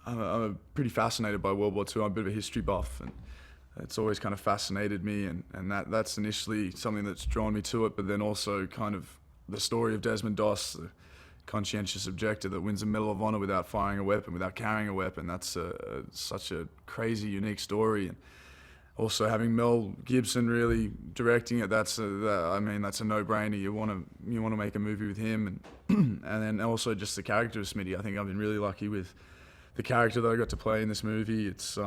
I'm pretty fascinated by World War II. I'm a bit of a history buff, and it's always kind of fascinated me, and that's initially something that's drawn me to it, but then also kind of the story of Desmond Doss, the conscientious objector that wins a Medal of Honor without firing a weapon, without carrying a weapon. That's such a crazy, unique story. And also having Mel Gibson really directing it, that's a no-brainer. You want to make a movie with him, and and then also just the character of Smitty. I think I've been really lucky with the character that I got to play in this movie. It's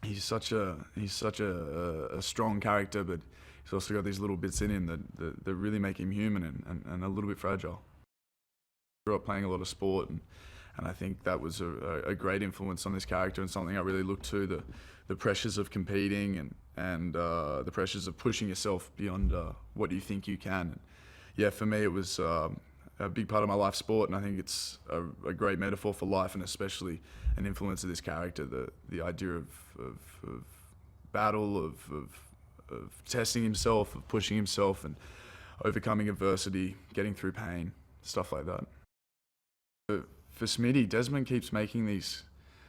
he's such a strong character, but he's also got these little bits in him that really make him human and a little bit fragile. I grew up playing a lot of sport, and I think that was a great influence on this character, and something I really looked to, the pressures of competing and the pressures of pushing yourself beyond what you think you can. And yeah, for me it was a big part of my life sport, and I think it's a great metaphor for life, and especially an influence of this character, the idea of battle, of testing himself, of pushing himself and overcoming adversity, getting through pain, stuff like that. For Smitty, Desmond keeps making these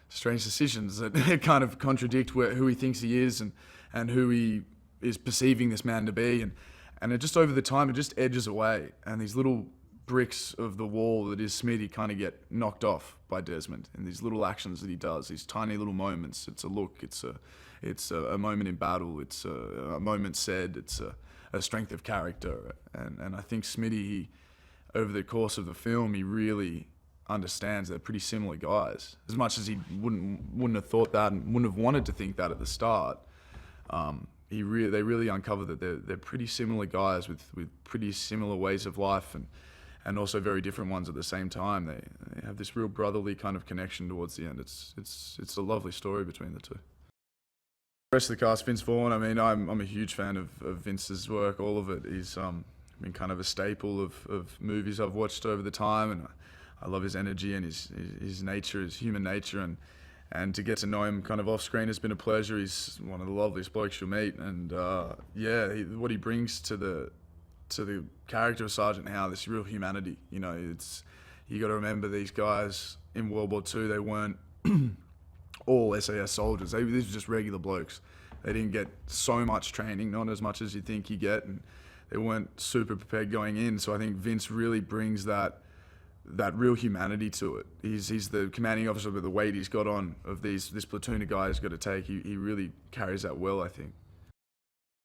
strange decisions that kind of contradict who he thinks he is and who he is perceiving this man to be, and it just over the time it just edges away, and these little bricks of the wall that is Smitty kind of get knocked off by Desmond in these little actions that he does, these tiny little moments. It's a look, it's a moment in battle, it's a moment said, it's a strength of character, and I think Smitty, over the course of the film, he really understands they're pretty similar guys. As much as he wouldn't have thought that and wouldn't have wanted to think that at the start, they really uncover that they're pretty similar guys with pretty similar ways of life and also very different ones at the same time. They have this real brotherly kind of connection towards the end. It's a lovely story between the two. The rest of the cast, Vince Vaughn, I mean, I'm a huge fan of Vince's work, all of it. He's been kind of a staple of movies I've watched over the time, and I love his energy and his nature, his human nature, and to get to know him kind of off screen has been a pleasure. He's one of the loveliest blokes you'll meet, and what he brings to the character of Sergeant Howe, this real humanity. You know, you got to remember these guys in World War II, they weren't all SAS soldiers. These were just regular blokes. They didn't get so much training, not as much as you think you get, and they weren't super prepared going in. So I think Vince really brings that real humanity to it. He's the commanding officer, but the weight he's got on of this platoon of guys got to take, he really carries that well, I think.